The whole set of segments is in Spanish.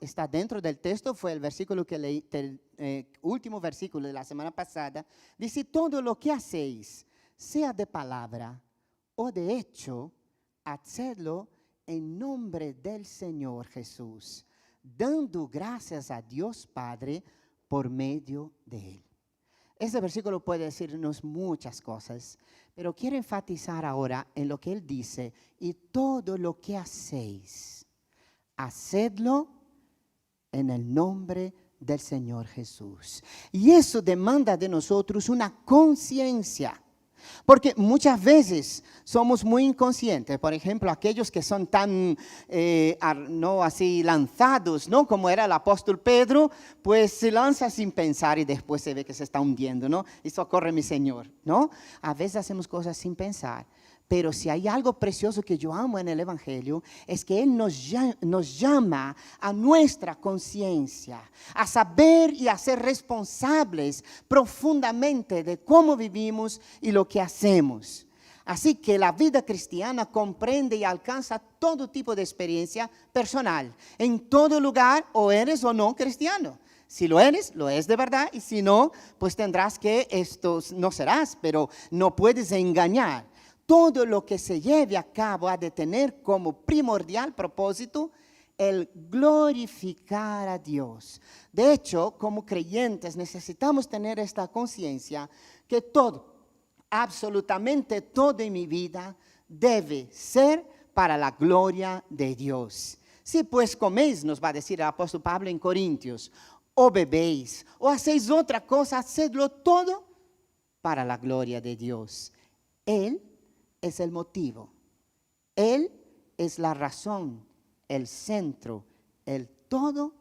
está dentro del texto, fue el versículo que leí, último versículo de la semana pasada. Dice, todo lo que hacéis, sea de palabra o de hecho, hacedlo en nombre del Señor Jesús, dando gracias a Dios Padre por medio de Él. Este versículo puede decirnos muchas cosas, pero quiero enfatizar ahora en lo que Él dice, y todo lo que hacéis, hacedlo en el nombre del Señor Jesús. Y eso demanda de nosotros una conciencia. Porque muchas veces somos muy inconscientes. Por ejemplo, aquellos que son tan, no así lanzados, ¿no? Como era el apóstol Pedro, pues se lanza sin pensar y después se ve que se está hundiendo, ¿no? Y socorre mi Señor, ¿no? A veces hacemos cosas sin pensar. Pero si hay algo precioso que yo amo en el Evangelio, es que Él nos llama a nuestra conciencia, a saber y a ser responsables profundamente de cómo vivimos y lo que hacemos. Así que la vida cristiana comprende y alcanza todo tipo de experiencia personal. En todo lugar, o eres o no cristiano. Si lo eres de verdad, y si no, pues tendrás que, esto no serás, pero no puedes engañar. Todo lo que se lleve a cabo ha de tener como primordial propósito el glorificar a Dios. De hecho, como creyentes necesitamos tener esta conciencia que todo, absolutamente todo en mi vida debe ser para la gloria de Dios. Si pues coméis, nos va a decir el apóstol Pablo en Corintios, o bebéis, o hacéis otra cosa, hacedlo todo para la gloria de Dios. Él es el motivo. Él es la razón, el centro, el todo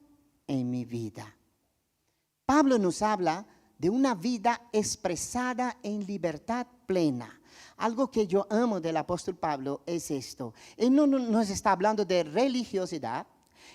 en mi vida. Pablo nos habla de una vida expresada en libertad plena. Algo que yo amo del apóstol Pablo es esto. Él no nos está hablando de religiosidad.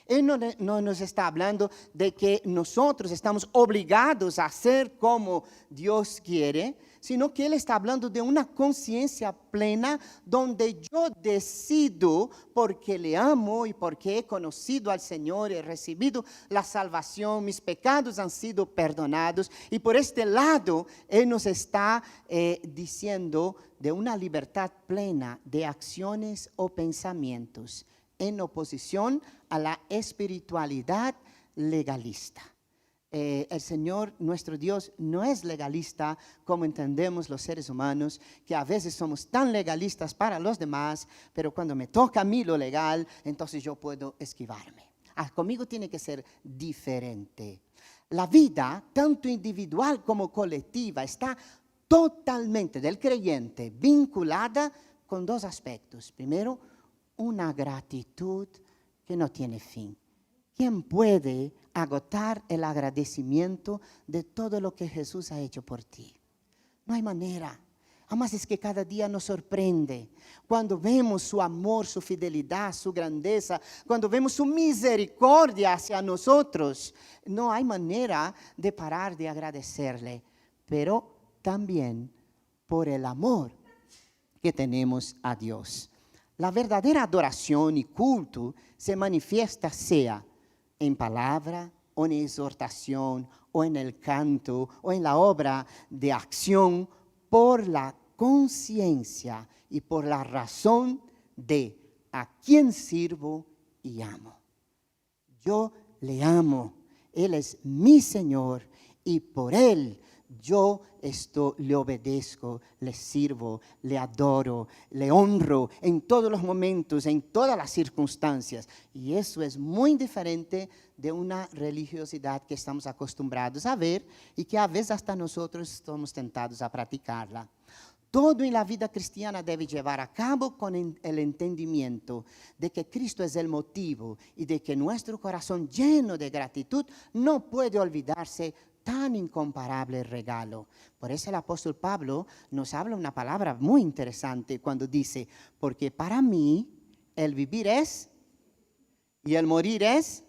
Él no nos está hablando de que nosotros estamos obligados a hacer como Dios quiere, sino que Él está hablando de una conciencia plena donde yo decido, porque le amo y porque he conocido al Señor, he recibido la salvación, mis pecados han sido perdonados, y por este lado Él nos está diciendo de una libertad plena de acciones o pensamientos en oposición a la espiritualidad legalista. El Señor, nuestro Dios, no es legalista como entendemos los seres humanos, que a veces somos tan legalistas para los demás, pero cuando me toca a mí lo legal, entonces yo puedo esquivarme. Conmigo tiene que ser diferente. La vida, tanto individual como colectiva, está totalmente del creyente vinculada con dos aspectos. Primero, una gratitud que no tiene fin. ¿Quién puede agotar el agradecimiento de todo lo que Jesús ha hecho por ti? No hay manera. Además es que cada día nos sorprende. Cuando vemos su amor, su fidelidad, su grandeza, cuando vemos su misericordia hacia nosotros, no hay manera de parar de agradecerle. Pero también por el amor que tenemos a Dios. La verdadera adoración y culto se manifiesta sea en palabra o en exhortación o en el canto o en la obra de acción por la conciencia y por la razón de a quién sirvo y amo. Yo le amo, Él es mi Señor y por Él yo le obedezco, le sirvo, le adoro, le honro en todos los momentos, en todas las circunstancias. Y eso es muy diferente de una religiosidad que estamos acostumbrados a ver y que a veces hasta nosotros estamos tentados a practicarla. Todo en la vida cristiana debe llevar a cabo con el entendimiento de que Cristo es el motivo y de que nuestro corazón lleno de gratitud no puede olvidarse tan incomparable regalo. Por eso el apóstol Pablo nos habla una palabra muy interesante cuando dice, porque para mí el vivir es y el morir es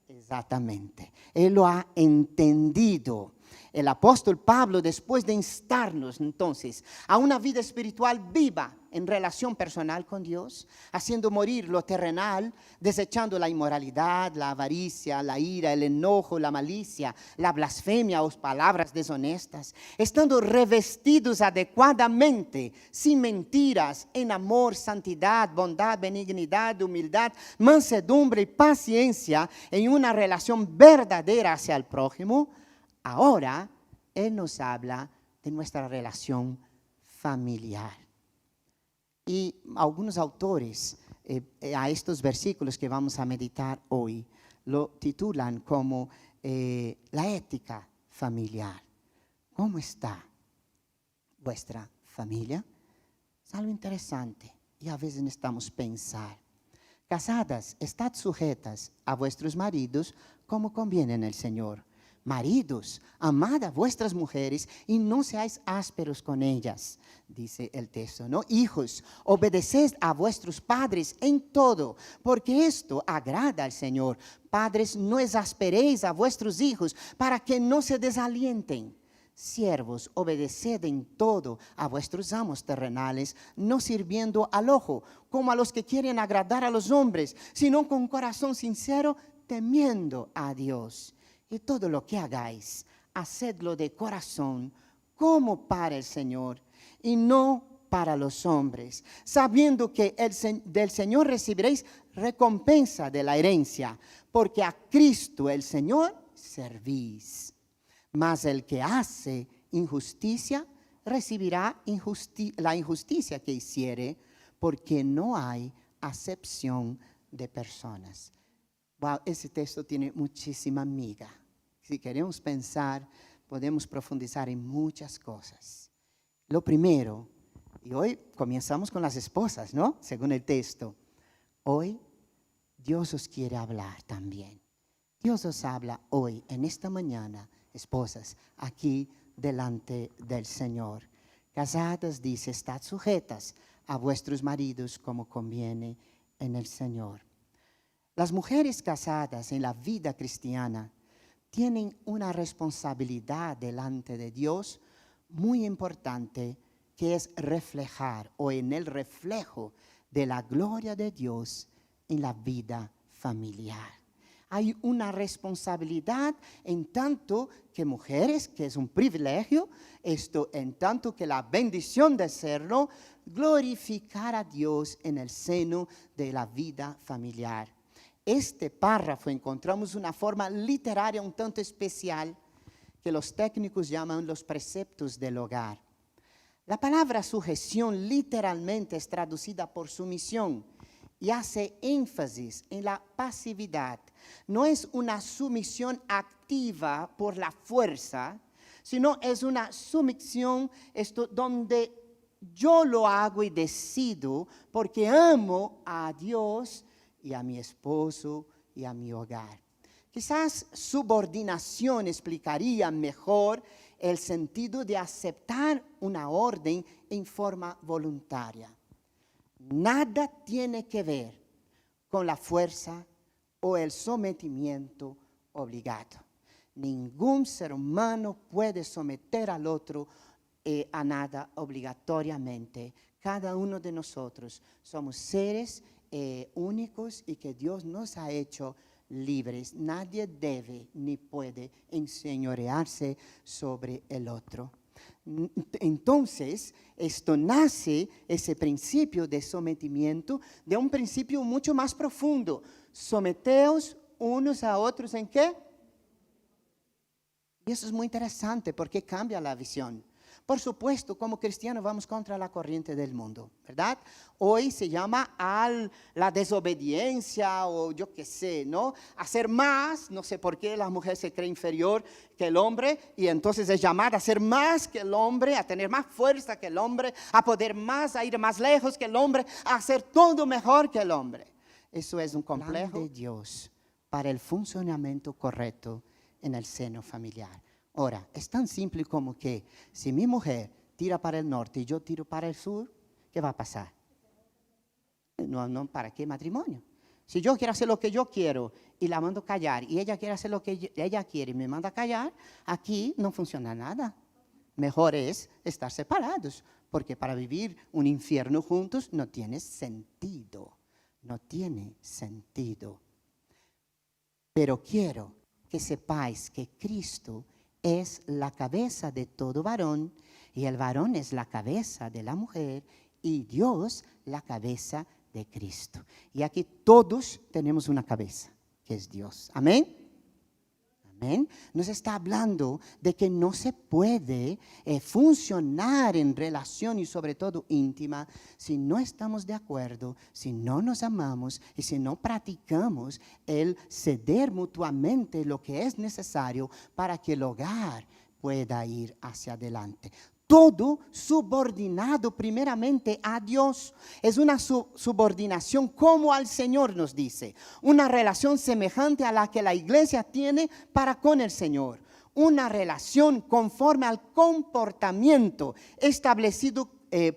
exactamente. Él lo ha entendido. El apóstol Pablo, después de instarnos entonces a una vida espiritual viva en relación personal con Dios, haciendo morir lo terrenal, desechando la inmoralidad, la avaricia, la ira, el enojo, la malicia, la blasfemia o palabras deshonestas, estando revestidos adecuadamente, sin mentiras, en amor, santidad, bondad, benignidad, humildad, mansedumbre y paciencia, en una relación verdadera hacia el prójimo. Ahora, Él nos habla de nuestra relación familiar. Y algunos autores a estos versículos que vamos a meditar hoy lo titulan como la ética familiar. ¿Cómo está vuestra familia? Es algo interesante y a veces necesitamos pensar. Casadas, estad sujetas a vuestros maridos como conviene en el Señor. Maridos, amad a vuestras mujeres y no seáis ásperos con ellas, dice el texto, ¿no? Hijos, obedeced a vuestros padres en todo, porque esto agrada al Señor. Padres, no exasperéis a vuestros hijos para que no se desalienten. Siervos, obedeced en todo a vuestros amos terrenales, no sirviendo al ojo, como a los que quieren agradar a los hombres, sino con corazón sincero, temiendo a Dios. Y todo lo que hagáis, hacedlo de corazón, como para el Señor, y no para los hombres, sabiendo que del Señor recibiréis recompensa de la herencia, porque a Cristo el Señor servís. Mas el que hace injusticia, recibirá la injusticia que hiciere, porque no hay acepción de personas. Wow, ese texto tiene muchísima miga. Si queremos pensar, podemos profundizar en muchas cosas. Lo primero, y hoy comenzamos con las esposas, ¿no? Según el texto. Hoy Dios os quiere hablar también. Dios os habla hoy, en esta mañana, esposas, aquí delante del Señor. Casadas, dice, estad sujetas a vuestros maridos como conviene en el Señor. Las mujeres casadas en la vida cristiana tienen una responsabilidad delante de Dios muy importante, que es reflejar o en el reflejo de la gloria de Dios en la vida familiar. Hay una responsabilidad en tanto que mujeres, que es un privilegio, esto en tanto que la bendición de serlo, glorificar a Dios en el seno de la vida familiar. Este párrafo encontramos una forma literaria un tanto especial que los técnicos llaman los preceptos del hogar. La palabra sujeción literalmente es traducida por sumisión y hace énfasis en la pasividad. No es una sumisión activa por la fuerza, sino es una sumisión donde yo lo hago y decido porque amo a Dios y a mi esposo y a mi hogar. Quizás subordinación explicaría mejor el sentido de aceptar una orden en forma voluntaria. Nada tiene que ver con la fuerza o el sometimiento obligado. Ningún ser humano puede someter al otro a nada obligatoriamente. Cada uno de nosotros somos seres únicos y que Dios nos ha hecho libres. Nadie debe ni puede enseñorearse sobre el otro. Entonces, esto nace, ese principio de sometimiento, de un principio mucho más profundo. Someteos unos a otros ¿en qué? Y eso es muy interesante porque cambia la visión. Por supuesto, como cristianos vamos contra la corriente del mundo, ¿verdad? Hoy se llama a la desobediencia o yo qué sé, ¿no? Hacer más, no sé por qué la mujer se cree inferior que el hombre y entonces es llamada a hacer más que el hombre, a tener más fuerza que el hombre, a poder más, a ir más lejos que el hombre, a hacer todo mejor que el hombre. Eso es un complejo de Dios para el funcionamiento correcto en el seno familiar. Ahora, es tan simple como que si mi mujer tira para el norte y yo tiro para el sur, ¿qué va a pasar? No, ¿para qué matrimonio? Si yo quiero hacer lo que yo quiero y la mando callar y ella quiere hacer lo que ella quiere y me manda callar, aquí no funciona nada. Mejor es estar separados, porque para vivir un infierno juntos no tiene sentido. No tiene sentido. Pero quiero que sepáis que Cristo es la cabeza de todo varón y el varón es la cabeza de la mujer y Dios la cabeza de Cristo. Y aquí todos tenemos una cabeza, que es Dios. Amén. Amén. Nos está hablando de que no se puede funcionar en relación y sobre todo íntima si no estamos de acuerdo, si no nos amamos y si no practicamos el ceder mutuamente lo que es necesario para que el hogar pueda ir hacia adelante. Todo subordinado primeramente a Dios. Es una subordinación como al Señor nos dice. Una relación semejante a la que la iglesia tiene para con el Señor. Una relación conforme al comportamiento establecido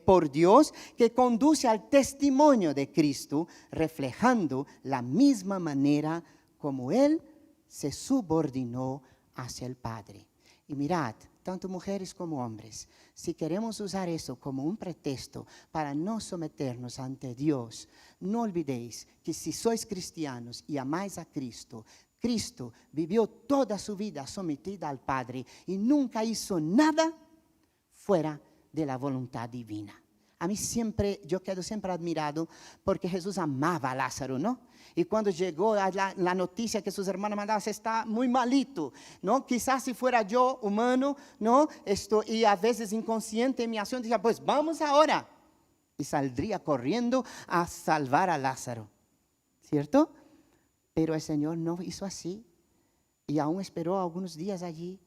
por Dios que conduce al testimonio de Cristo, reflejando la misma manera como Él se subordinó hacia el Padre. Y mirad, tanto mujeres como hombres, si queremos usar eso como un pretexto para no someternos ante Dios, no olvidéis que si sois cristianos y amáis a Cristo, Cristo vivió toda su vida sometida al Padre y nunca hizo nada fuera de la voluntad divina. A mí yo quedo siempre admirado porque Jesús amaba a Lázaro, ¿no? Y cuando llegó la noticia que sus hermanos mandaban, está muy malito, ¿no? Quizás si fuera yo humano, ¿no? Y a veces inconsciente en mi acción, decía, pues vamos ahora. Y saldría corriendo a salvar a Lázaro, ¿cierto? Pero el Señor no hizo así. Y aún esperó algunos días allí.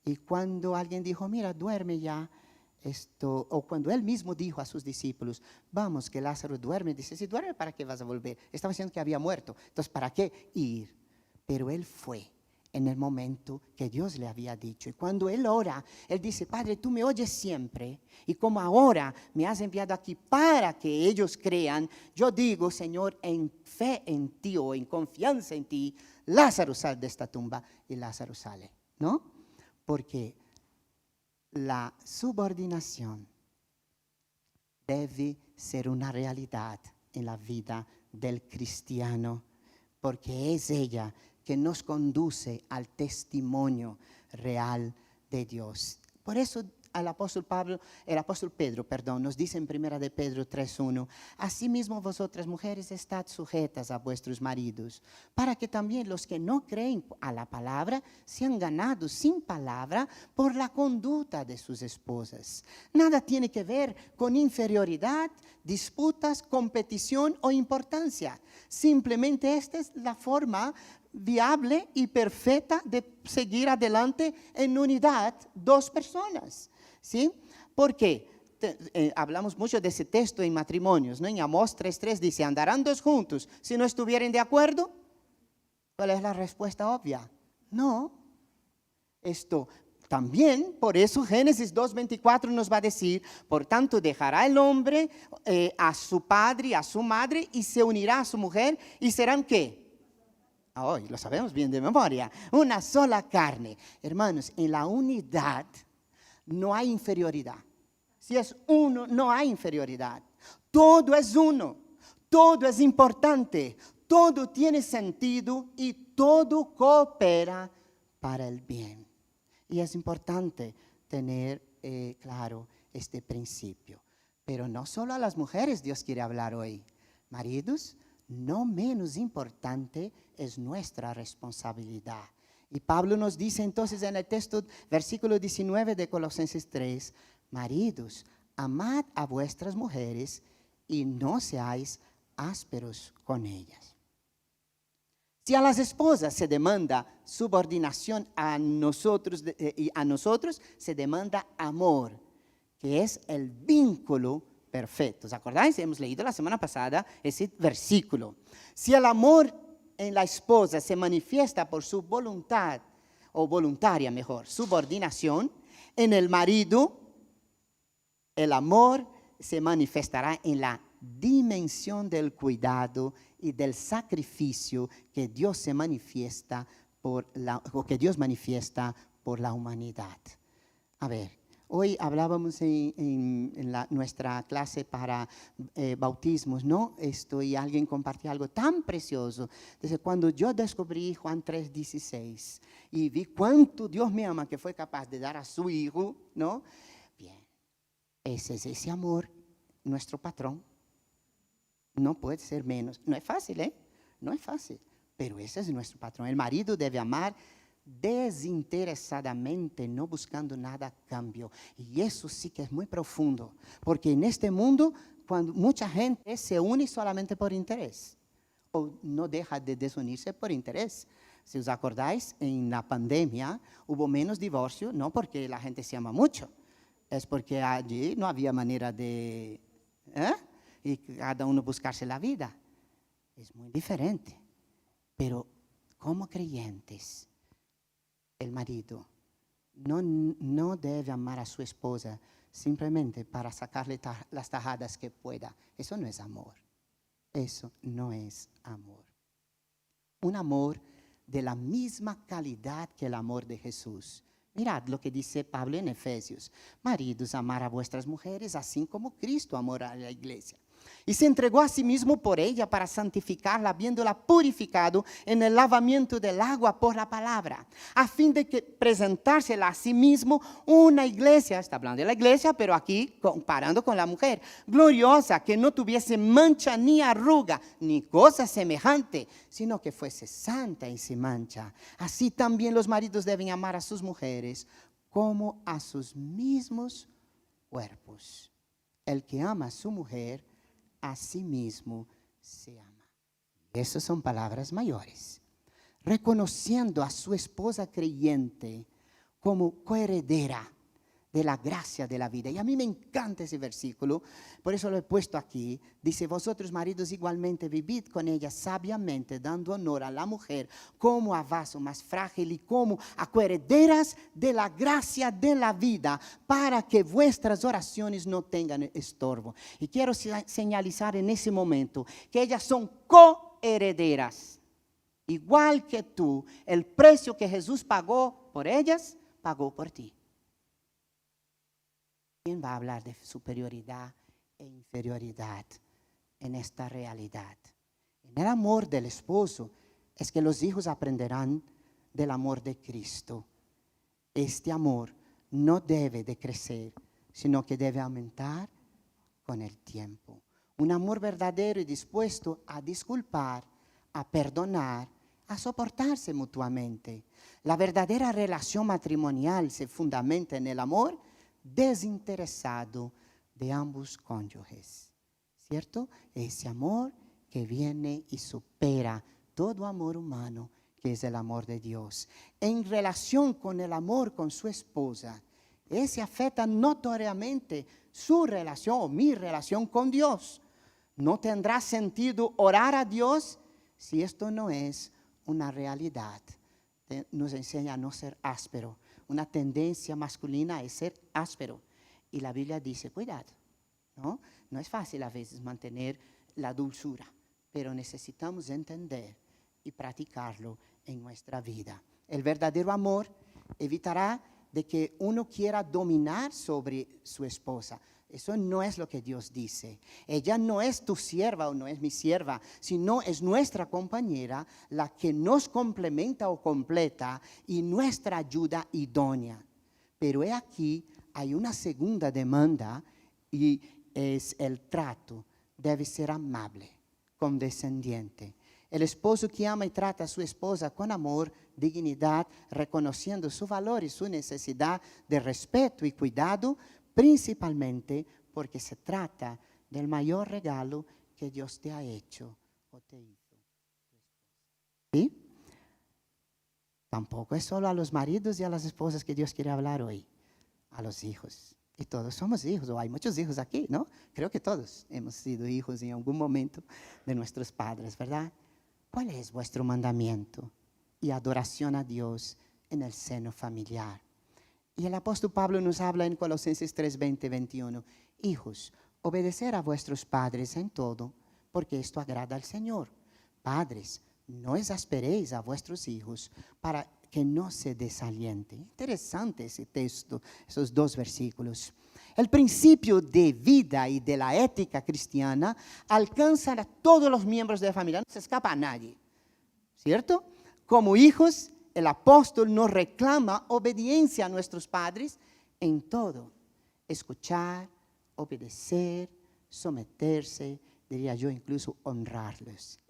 Y cuando alguien dijo, mira, duerme ya. O cuando Él mismo dijo a sus discípulos, vamos que Lázaro duerme, dice, si duerme, ¿para qué vas a volver? Estaba diciendo que había muerto, entonces ¿para qué ir? Pero Él fue en el momento que Dios le había dicho. Y cuando Él ora, Él dice, Padre, tú me oyes siempre, y como ahora me has enviado aquí para que ellos crean, yo digo, Señor, en fe en ti o en confianza en ti, Lázaro sale de esta tumba, y Lázaro sale, ¿no? Porque la subordinación debe ser una realidad en la vida del cristiano, porque es ella que nos conduce al testimonio real de Dios. Por eso el apóstol Pedro, nos dice en 1 de Pedro 3:1, asimismo vosotras mujeres estad sujetas a vuestros maridos, para que también los que no creen a la palabra sean ganados sin palabra por la conducta de sus esposas. Nada tiene que ver con inferioridad, disputas, competición o importancia. Simplemente esta es la forma viable y perfecta de seguir adelante en unidad dos personas, ¿sí? Porque hablamos mucho de ese texto en matrimonios, ¿no? En Amós 3:3 dice, andarán dos juntos si no estuvieren de acuerdo. ¿Cuál es la respuesta obvia? No. También, por eso Génesis 2:24 nos va a decir, por tanto dejará el hombre a su padre y a su madre y se unirá a su mujer y serán ¿qué? Hoy lo sabemos bien de memoria, una sola carne. Hermanos, en la unidad no hay inferioridad. Si es uno, no hay inferioridad. Todo es uno, todo es importante, todo tiene sentido y todo coopera para el bien. Y es importante tener claro este principio. Pero no solo a las mujeres Dios quiere hablar hoy. Maridos, no menos importante es nuestra responsabilidad. Y Pablo nos dice entonces en el texto, versículo 19 de Colosenses 3, maridos, amad a vuestras mujeres y no seáis ásperos con ellas. Si a las esposas se demanda subordinación a nosotros y a nosotros se demanda amor, que es el vínculo perfecto. ¿Os acordáis? Hemos leído la semana pasada ese versículo. Si el amor en la esposa se manifiesta por su voluntad, o voluntaria mejor, subordinación, en el marido, el amor se manifestará en la dimensión del cuidado y del sacrificio que Dios se manifiesta o que Dios manifiesta por la humanidad. A ver, hoy hablábamos en nuestra clase para bautismos, ¿no? Y alguien compartió algo tan precioso. Dice, cuando yo descubrí Juan 3:16 y vi cuánto Dios me ama, que fue capaz de dar a su hijo, ¿no? Bien, ese es ese amor, nuestro patrón. No puede ser menos. No es fácil, ¿eh? No es fácil, pero ese es nuestro patrón. El marido debe amar desinteresadamente, no buscando nada a cambio. Y eso sí que es muy profundo, porque en este mundo, cuando mucha gente se une solamente por interés, o no deja de desunirse por interés. Si os acordáis, en la pandemia hubo menos divorcio, no porque la gente se ama mucho, es porque allí no había manera de... y cada uno buscarse la vida. Es muy diferente. Pero como creyentes, el marido no debe amar a su esposa simplemente para sacarle las tajadas que pueda. Eso no es amor. Eso no es amor. Un amor de la misma calidad que el amor de Jesús. Mirad lo que dice Pablo en Efesios. Maridos, amar a vuestras mujeres así como Cristo amó a la iglesia. Y se entregó a sí mismo por ella para santificarla, habiéndola purificado en el lavamiento del agua por la palabra, a fin de que presentársela a sí mismo una iglesia, está hablando de la iglesia, pero aquí comparando con la mujer, gloriosa, que no tuviese mancha ni arruga, ni cosa semejante, sino que fuese santa y sin mancha. Así también los maridos deben amar a sus mujeres como a sus mismos cuerpos. El que ama a su mujer, a sí mismo se ama. Esas son palabras mayores. Reconociendo a su esposa creyente como coheredera de la gracia de la vida. Y a mí me encanta ese versículo, por eso lo he puesto aquí. Dice, vosotros maridos igualmente vivid con ella sabiamente, dando honor a la mujer como a vaso más frágil y como a coherederas de la gracia de la vida, para que vuestras oraciones no tengan estorbo. Y quiero señalizar en ese momento que ellas son coherederas. Igual que tú, el precio que Jesús pagó por ellas, pagó por ti. ¿Quién va a hablar de superioridad e inferioridad en esta realidad? En el amor del esposo es que los hijos aprenderán del amor de Cristo. Este amor no debe de crecer, sino que debe aumentar con el tiempo. Un amor verdadero y dispuesto a disculpar, a perdonar, a soportarse mutuamente. La verdadera relación matrimonial se fundamenta en el amor desinteresado de ambos cónyuges, ¿cierto? Ese amor que viene y supera todo amor humano, que es el amor de Dios. En relación con el amor con su esposa, ese afecta notoriamente su relación o mi relación con Dios. No tendrá sentido orar a Dios si esto no es una realidad. Nos enseña a no ser áspero. Una tendencia masculina es ser áspero. Y la Biblia dice, cuidado, ¿no? No es fácil a veces mantener la dulzura, pero necesitamos entender y practicarlo en nuestra vida. El verdadero amor evitará de que uno quiera dominar sobre su esposa. Eso no es lo que Dios dice. Ella no es tu sierva o no es mi sierva, sino es nuestra compañera, la que nos complementa o completa y nuestra ayuda idónea. Pero he aquí, hay una segunda demanda y es el trato. Debe ser amable, condescendiente. El esposo que ama y trata a su esposa con amor, dignidad, reconociendo su valor y su necesidad de respeto y cuidado, principalmente porque se trata del mayor regalo que Dios te ha hecho o te hizo. ¿Sí? Tampoco es solo a los maridos y a las esposas que Dios quiere hablar hoy, a los hijos. Y todos somos hijos, o hay muchos hijos aquí, ¿no? Creo que todos hemos sido hijos en algún momento de nuestros padres, ¿verdad? ¿Cuál es vuestro mandamiento y adoración a Dios en el seno familiar? Y el apóstol Pablo nos habla en Colosenses 3:20-21. Hijos, obedecer a vuestros padres en todo, porque esto agrada al Señor. Padres, no exasperéis a vuestros hijos para que no se desalienten. Interesante ese texto, esos dos versículos. El principio de vida y de la ética cristiana alcanza a todos los miembros de la familia, no se escapa a nadie, ¿cierto? Como hijos, el apóstol nos reclama obediencia a nuestros padres en todo. Escuchar, obedecer, someterse, diría yo incluso honrarlos.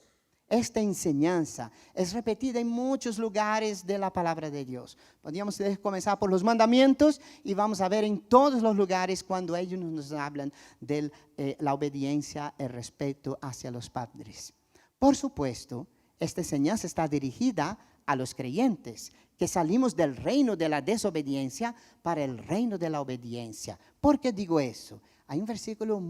Esta enseñanza es repetida en muchos lugares de la palabra de Dios. Podríamos comenzar por los mandamientos y vamos a ver en todos los lugares cuando ellos nos hablan de la obediencia, el respeto hacia los padres. Por supuesto, esta enseñanza está dirigida a los creyentes, que salimos del reino de la desobediencia para el reino de la obediencia. ¿Por qué digo eso? Hay un versículo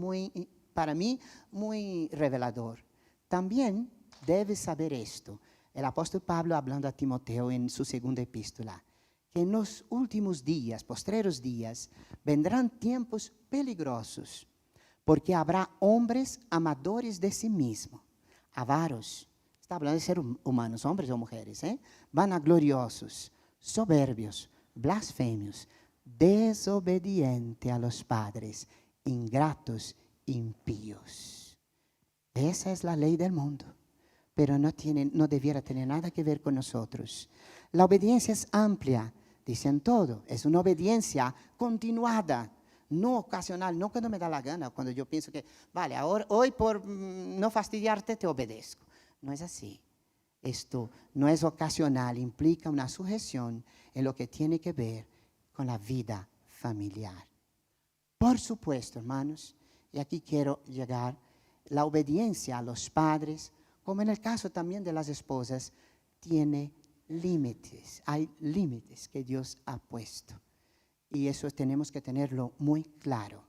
para mí, muy revelador. También debes saber esto. El apóstol Pablo hablando a Timoteo en su segunda epístola, que en los últimos días, postreros días, vendrán tiempos peligrosos, porque habrá hombres amadores de sí mismos, avaros. Está hablando de seres humanos, hombres o mujeres, vanagloriosos, soberbios, blasfemios, desobedientes a los padres, ingratos, impíos. Esa es la ley del mundo, pero no debiera tener nada que ver con nosotros. La obediencia es amplia, dicen todo, es una obediencia continuada, no ocasional, no cuando me da la gana, cuando yo pienso que, vale, ahora, hoy por no fastidiarte te obedezco. No es así. Esto no es ocasional, implica una sujeción en lo que tiene que ver con la vida familiar. Por supuesto, hermanos, y aquí quiero llegar, la obediencia a los padres, como en el caso también de las esposas, tiene límites. Hay límites que Dios ha puesto. Y eso tenemos que tenerlo muy claro.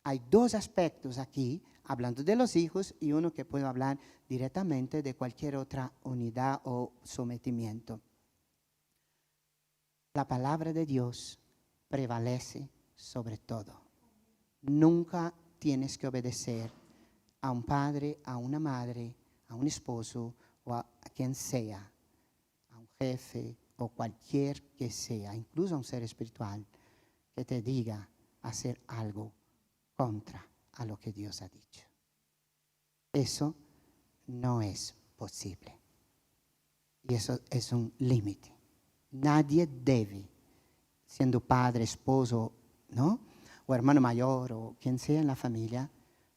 Hay dos aspectos aquí, hablando de los hijos, y uno que puedo hablar directamente de cualquier otra unidad o sometimiento. La palabra de Dios prevalece sobre todo. Nunca tienes que obedecer a un padre, a una madre, a un esposo o a quien sea, a un jefe o cualquier que sea, incluso a un ser espiritual, que te diga hacer algo contra a lo que Dios ha dicho. Eso no es posible. Y eso es un límite. Nadie debe, siendo padre, esposo, ¿no?, o hermano mayor o quien sea en la familia,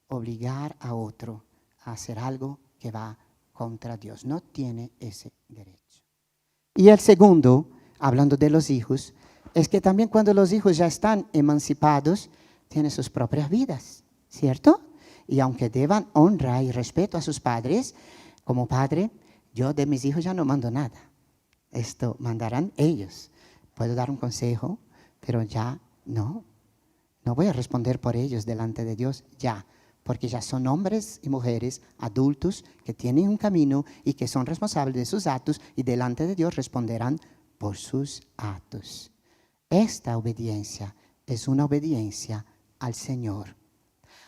obligar a otro a hacer algo que va contra Dios. No tiene ese derecho. Y el segundo, hablando de los hijos, es que también cuando los hijos ya están emancipados, tienen sus propias vidas, ¿cierto? Y aunque deban honra y respeto a sus padres, como padre, yo de mis hijos ya no mando nada. Esto mandarán ellos. Puedo dar un consejo, pero ya no voy a responder por ellos delante de Dios ya, porque ya son hombres y mujeres adultos que tienen un camino y que son responsables de sus actos y delante de Dios responderán por sus actos. Esta obediencia es una obediencia al Señor.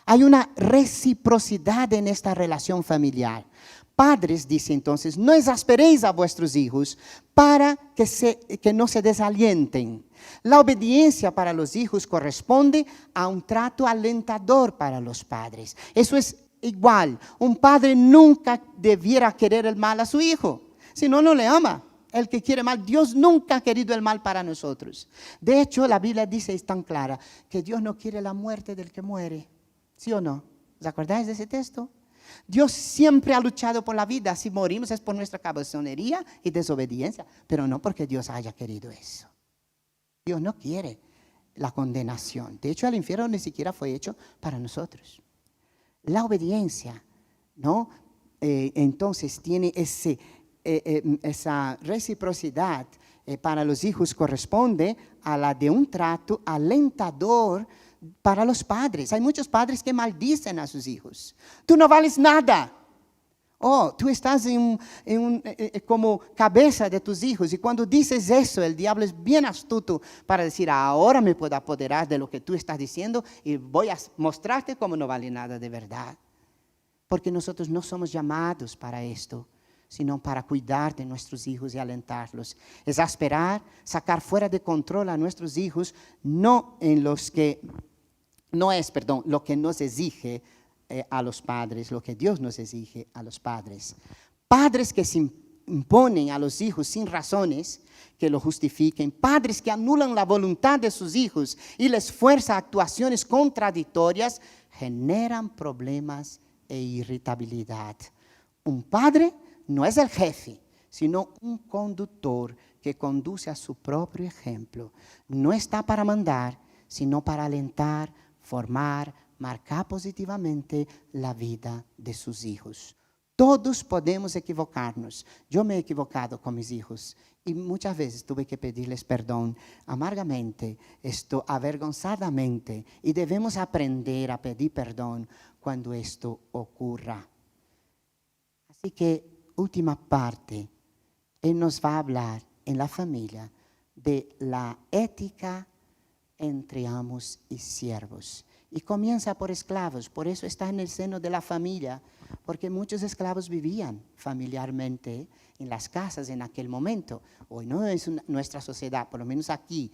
Hay una reciprocidad en esta relación familiar. Padres, dice entonces, no exasperéis a vuestros hijos para que no se desalienten. La obediencia para los hijos corresponde a un trato alentador para los padres. Eso es igual. Un padre nunca debiera querer el mal a su hijo, si no, no le ama. El que quiere mal, Dios nunca ha querido el mal para nosotros. De hecho, la Biblia dice, es tan clara, que Dios no quiere la muerte del que muere. ¿Sí o no? ¿Os acordáis de ese texto? Dios siempre ha luchado por la vida. Si morimos es por nuestra cabezonería y desobediencia, pero no porque Dios haya querido eso. Dios no quiere la condenación. De hecho, el infierno ni siquiera fue hecho para nosotros. La obediencia, ¿no? Entonces tiene esa reciprocidad para los hijos corresponde a la de un trato alentador para los padres. Hay muchos padres que maldicen a sus hijos. Tú no vales nada. Oh, tú estás como cabeza de tus hijos y cuando dices eso, el diablo es bien astuto para decir, ahora me puedo apoderar de lo que tú estás diciendo y voy a mostrarte cómo no vale nada de verdad. Porque nosotros no somos llamados para esto, sino para cuidar de nuestros hijos y alentarlos. Exasperar, sacar fuera de control a nuestros hijos, no es lo que nos exige a los padres, lo que Dios nos exige a los padres. Padres que se imponen a los hijos sin razones que lo justifiquen, padres que anulan la voluntad de sus hijos y les fuerza actuaciones contradictorias, generan problemas e irritabilidad. Un padre no es el jefe, sino un conductor que conduce a su propio ejemplo. No está para mandar, sino para alentar, formar, marcar positivamente la vida de sus hijos. Todos podemos equivocarnos. Yo me he equivocado con mis hijos y muchas veces tuve que pedirles perdón amargamente, avergonzadamente, y debemos aprender a pedir perdón cuando esto ocurra. Así que, última parte, Él nos va a hablar en la familia de la ética entre amos y siervos. Y comienza por esclavos, por eso está en el seno de la familia, porque muchos esclavos vivían familiarmente en las casas en aquel momento. Hoy no es nuestra sociedad, por lo menos aquí,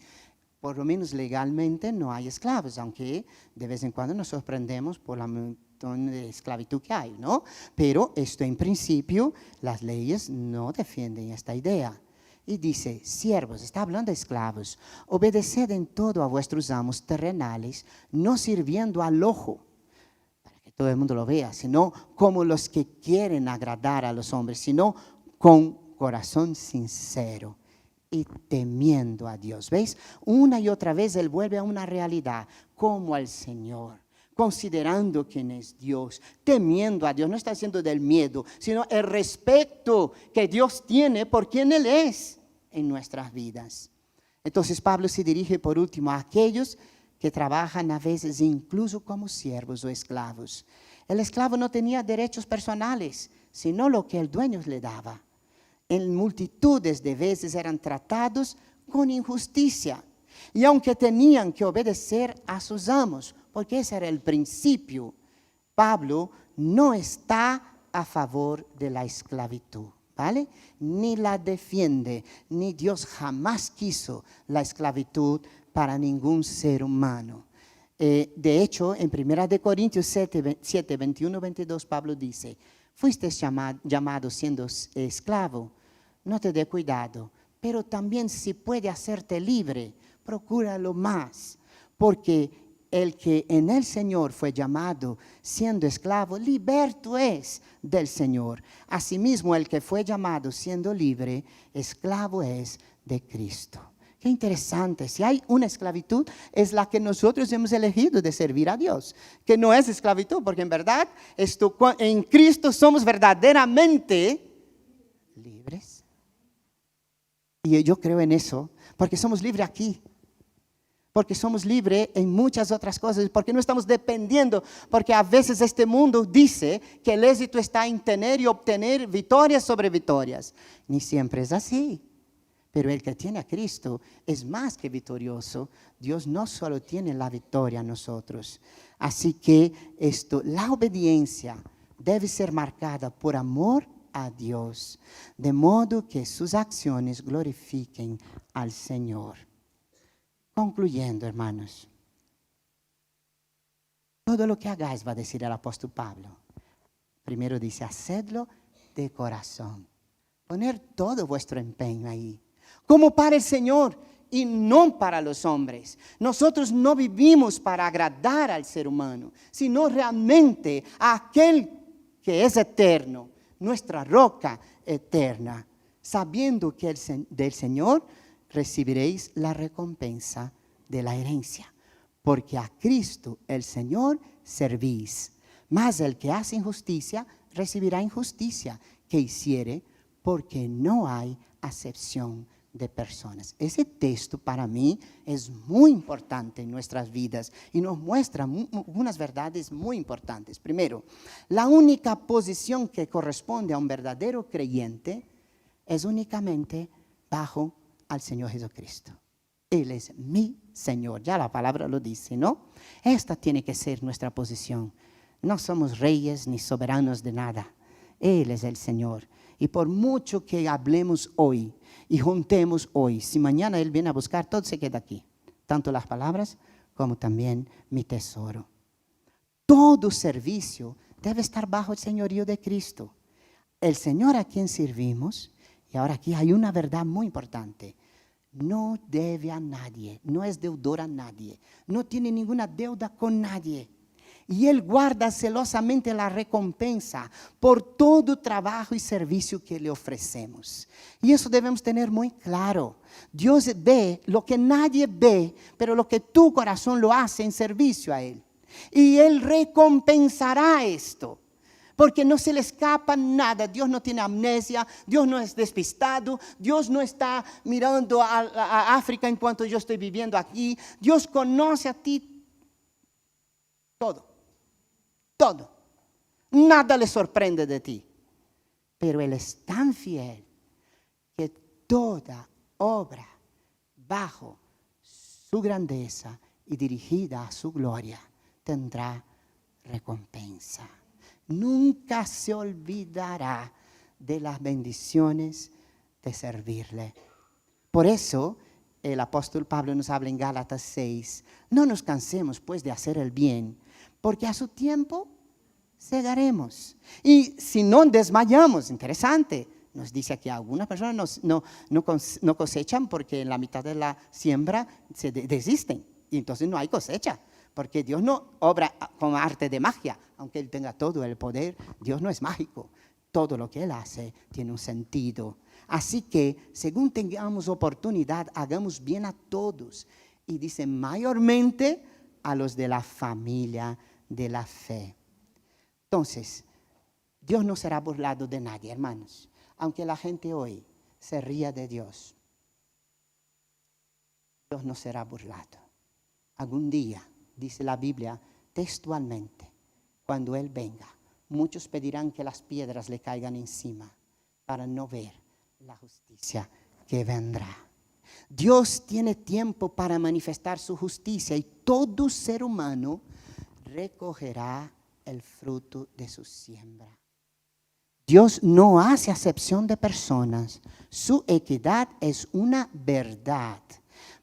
por lo menos legalmente no hay esclavos, aunque de vez en cuando nos sorprendemos por la montón de esclavitud que hay, ¿no? Pero esto en principio, las leyes no defienden esta idea. Y dice, siervos, está hablando de esclavos, obedeced en todo a vuestros amos terrenales, no sirviendo al ojo, para que todo el mundo lo vea, sino como los que quieren agradar a los hombres, sino con corazón sincero y temiendo a Dios. ¿Veis? Una y otra vez Él vuelve a una realidad, como al Señor, considerando quién es Dios, temiendo a Dios. No está diciendo del miedo, sino el respeto que Dios tiene por quien Él es en nuestras vidas. Entonces Pablo se dirige por último a aquellos que trabajan a veces incluso como siervos o esclavos. El esclavo no tenía derechos personales, sino lo que el dueño le daba. En multitudes de veces eran tratados con injusticia. Y aunque tenían que obedecer a sus amos, porque ese era el principio, Pablo no está a favor de la esclavitud, ¿vale? Ni la defiende, ni Dios jamás quiso la esclavitud para ningún ser humano. De hecho, en 1 Corintios 7, 21, 22, Pablo dice, fuiste llamado siendo esclavo, no te dé cuidado, pero también si puede hacerte libre, procúralo más, porque el que en el Señor fue llamado siendo esclavo, liberto es del Señor. Asimismo, el que fue llamado siendo libre, esclavo es de Cristo. Qué interesante, si hay una esclavitud, es la que nosotros hemos elegido de servir a Dios, que no es esclavitud, porque en verdad en Cristo somos verdaderamente libres. Y yo creo en eso, porque somos libres aquí. Porque somos libres en muchas otras cosas, porque no estamos dependiendo, porque a veces este mundo dice que el éxito está en tener y obtener victorias sobre victorias. Ni siempre es así, pero el que tiene a Cristo es más que victorioso. Dios no solo tiene la victoria a nosotros. Así que la obediencia debe ser marcada por amor a Dios, de modo que sus acciones glorifiquen al Señor. Concluyendo, hermanos, todo lo que hagáis, va a decir el apóstol Pablo. Primero dice, hacedlo de corazón. Poner todo vuestro empeño ahí, como para el Señor y no para los hombres. Nosotros no vivimos para agradar al ser humano, sino realmente a aquel que es eterno, nuestra roca eterna, sabiendo que del Señor recibiréis la recompensa de la herencia, porque a Cristo el Señor servís. Mas el que hace injusticia recibirá injusticia que hiciere, porque no hay acepción de personas. Ese texto para mí es muy importante en nuestras vidas y nos muestra unas verdades muy importantes. Primero, la única posición que corresponde a un verdadero creyente es únicamente bajo al Señor Jesucristo. Él es mi Señor, ya la palabra lo dice, ¿no? Esta tiene que ser nuestra posición. No somos reyes ni soberanos de nada. Él es el Señor. Y por mucho que hablemos hoy y juntemos hoy, si mañana Él viene a buscar, todo se queda aquí. Tanto las palabras como también mi tesoro. Todo servicio debe estar bajo el señorío de Cristo. El Señor a quien servimos, y ahora aquí hay una verdad muy importante. No debe a nadie, no es deudor a nadie, no tiene ninguna deuda con nadie. Y Él guarda celosamente la recompensa por todo trabajo y servicio que le ofrecemos. Y eso debemos tener muy claro. Dios ve lo que nadie ve, pero lo que tu corazón lo hace en servicio a Él. Y Él recompensará esto. Porque no se le escapa nada. Dios no tiene amnesia, Dios no es despistado, Dios no está mirando a África en cuanto yo estoy viviendo aquí. Dios conoce a ti todo. Todo. Nada le sorprende de ti. Pero Él es tan fiel que toda obra bajo su grandeza y dirigida a su gloria tendrá recompensa. Nunca se olvidará de las bendiciones de servirle. Por eso el apóstol Pablo nos habla en Gálatas 6. No nos cansemos pues de hacer el bien, porque a su tiempo segaremos. Y si no desmayamos, interesante, nos dice aquí algunas personas no cosechan porque en la mitad de la siembra se desisten y entonces no hay cosecha. Porque Dios no obra con arte de magia, aunque Él tenga todo el poder. Dios no es mágico. Todo lo que Él hace tiene un sentido. Así que, según tengamos oportunidad, hagamos bien a todos. Y dice, mayormente a los de la familia de la fe. Entonces, Dios no será burlado de nadie, hermanos. Aunque la gente hoy se ría de Dios, Dios no será burlado. Algún día, dice la Biblia textualmente, cuando Él venga, muchos pedirán que las piedras le caigan encima para no ver la justicia que vendrá. Dios tiene tiempo para manifestar su justicia y todo ser humano recogerá el fruto de su siembra. Dios no hace acepción de personas. Su equidad es una verdad.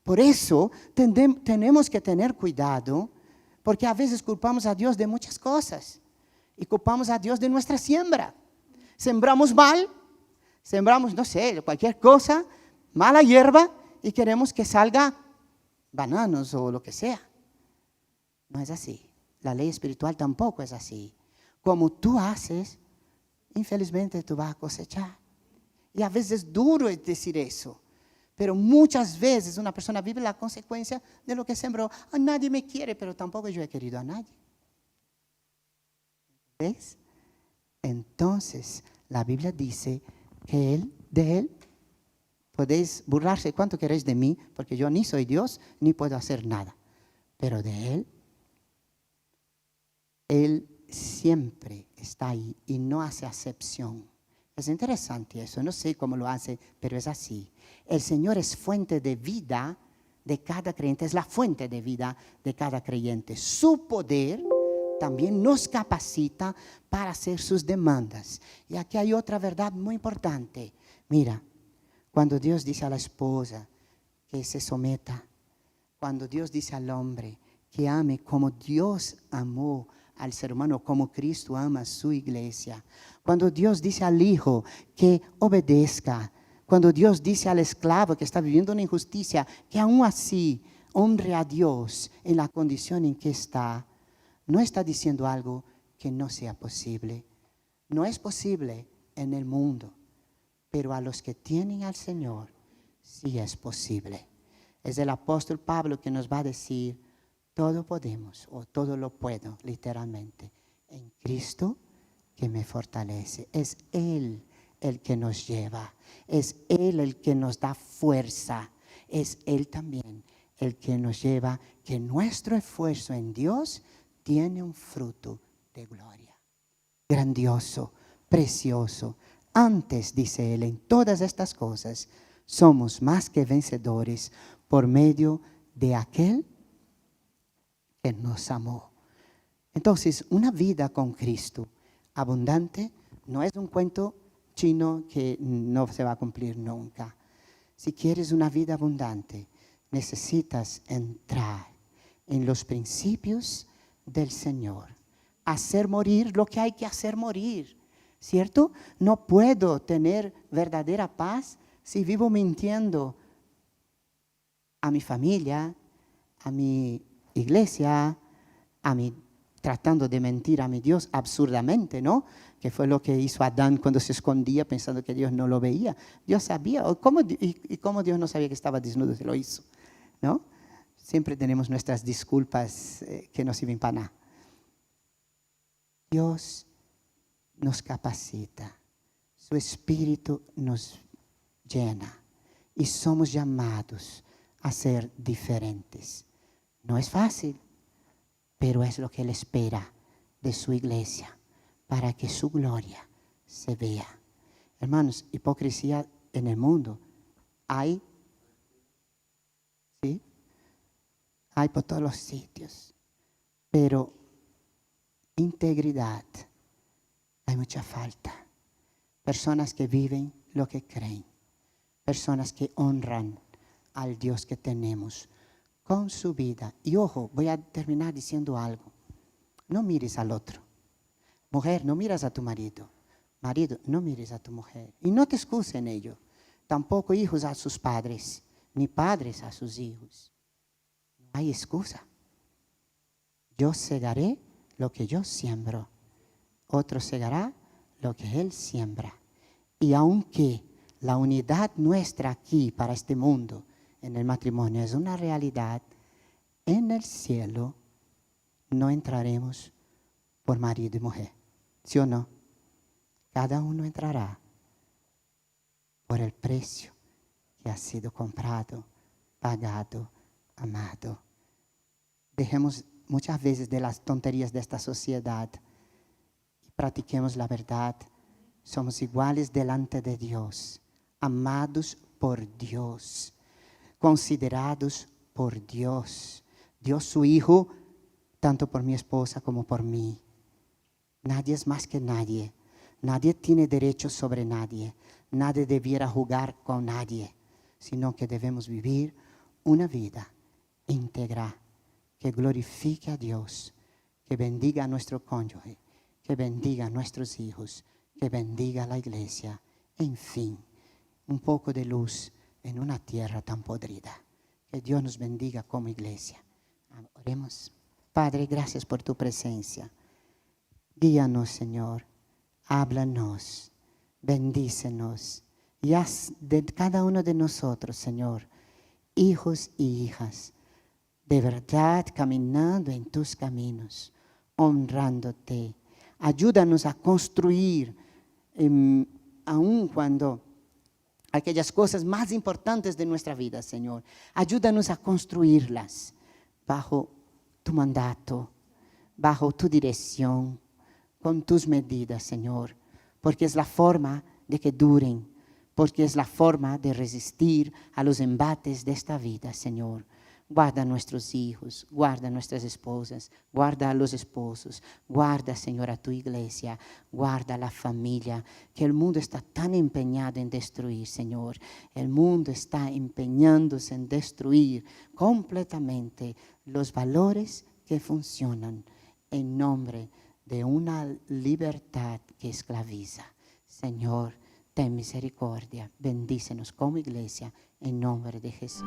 Por eso tenemos que tener cuidado, porque a veces culpamos a Dios de muchas cosas y culpamos a Dios de nuestra siembra. Sembramos mal, sembramos, no sé, cualquier cosa, mala hierba y queremos que salga bananos o lo que sea. No es así. La ley espiritual tampoco es así. Como tú haces, infelizmente tú vas a cosechar. Y a veces es duro decir eso. Pero muchas veces una persona vive la consecuencia de lo que sembró. A nadie me quiere, pero tampoco yo he querido a nadie. ¿Ves? Entonces, la Biblia dice que de Él, podéis burlarse cuanto queréis de mí, porque yo ni soy Dios, ni puedo hacer nada. Pero de Él siempre está ahí y no hace acepción. Es interesante eso, no sé cómo lo hace, pero es así. El Señor es fuente de vida de cada creyente, es la fuente de vida de cada creyente. Su poder también nos capacita para hacer sus demandas. Y aquí hay otra verdad muy importante. Mira, cuando Dios dice a la esposa que se someta, cuando Dios dice al hombre que ame como Dios amó al ser humano, como Cristo ama a su iglesia. Cuando Dios dice al hijo que obedezca, cuando Dios dice al esclavo que está viviendo una injusticia, que aún así honre a Dios en la condición en que está, no está diciendo algo que no sea posible. No es posible en el mundo, pero a los que tienen al Señor sí es posible. Es el apóstol Pablo que nos va a decir, todo podemos, o todo lo puedo, literalmente, en Cristo que me fortalece. Es Él el que nos lleva, es Él el que nos da fuerza, es Él también el que nos lleva, que nuestro esfuerzo en Dios tiene un fruto de gloria. Grandioso, precioso. Antes, dice Él, en todas estas cosas, somos más que vencedores por medio de aquel que nos amó. Entonces, una vida con Cristo abundante no es un cuento chino que no se va a cumplir nunca. Si quieres una vida abundante, necesitas entrar en los principios del Señor. Hacer morir lo que hay que hacer morir, ¿cierto? No puedo tener verdadera paz si vivo mintiendo a mi familia, a mi iglesia, tratando de mentir a mi Dios absurdamente, ¿no? Que fue lo que hizo Adán cuando se escondía pensando que Dios no lo veía. Dios sabía, y cómo Dios no sabía que estaba desnudo, se lo hizo, ¿no? Siempre tenemos nuestras disculpas que no sirven para nada. Dios nos capacita, su Espíritu nos llena y somos llamados a ser diferentes. No es fácil, pero es lo que Él espera de su iglesia para que su gloria se vea. Hermanos, hipocresía en el mundo hay, ¿sí? Hay por todos los sitios, pero integridad hay mucha falta. Personas que viven lo que creen, personas que honran al Dios que tenemos con su vida. Y ojo, voy a terminar diciendo algo. No mires al otro. Mujer, no miras a tu marido. Marido, no mires a tu mujer. Y no te excuses en ello. Tampoco hijos a sus padres, ni padres a sus hijos. No hay excusa. Yo segaré lo que yo siembro. Otro segará lo que él siembra. Y aunque la unidad nuestra aquí para este mundo, en el matrimonio, es una realidad, en el cielo no entraremos por marido y mujer. ¿Sí o no? Cada uno entrará por el precio que ha sido comprado, pagado, amado. Dejemos muchas veces de las tonterías de esta sociedad y practiquemos la verdad. Somos iguales delante de Dios, amados por Dios, considerados por Dios. Dios su Hijo, tanto por mi esposa como por mí. Nadie es más que nadie. Nadie tiene derecho sobre nadie. Nadie debiera jugar con nadie, sino que debemos vivir una vida íntegra que glorifique a Dios, que bendiga a nuestro cónyuge, que bendiga a nuestros hijos, que bendiga a la iglesia. En fin, un poco de luz en una tierra tan podrida. Que Dios nos bendiga como iglesia. Oremos. Padre, gracias por tu presencia. Guíanos, Señor. Háblanos. Bendícenos. Y haz de cada uno de nosotros, Señor, hijos y hijas, de verdad caminando en tus caminos, honrándote. Ayúdanos a construir, aun cuando aquellas cosas más importantes de nuestra vida, Señor, ayúdanos a construirlas bajo tu mandato, bajo tu dirección, con tus medidas, Señor, porque es la forma de que duren, porque es la forma de resistir a los embates de esta vida, Señor. Guarda a nuestros hijos, guarda a nuestras esposas, guarda a los esposos, guarda, Señor, a tu iglesia, guarda a la familia, que el mundo está tan empeñado en destruir, Señor. El mundo está empeñándose en destruir completamente los valores que funcionan en nombre de una libertad que esclaviza. Señor, ten misericordia, bendícenos como iglesia en nombre de Jesús.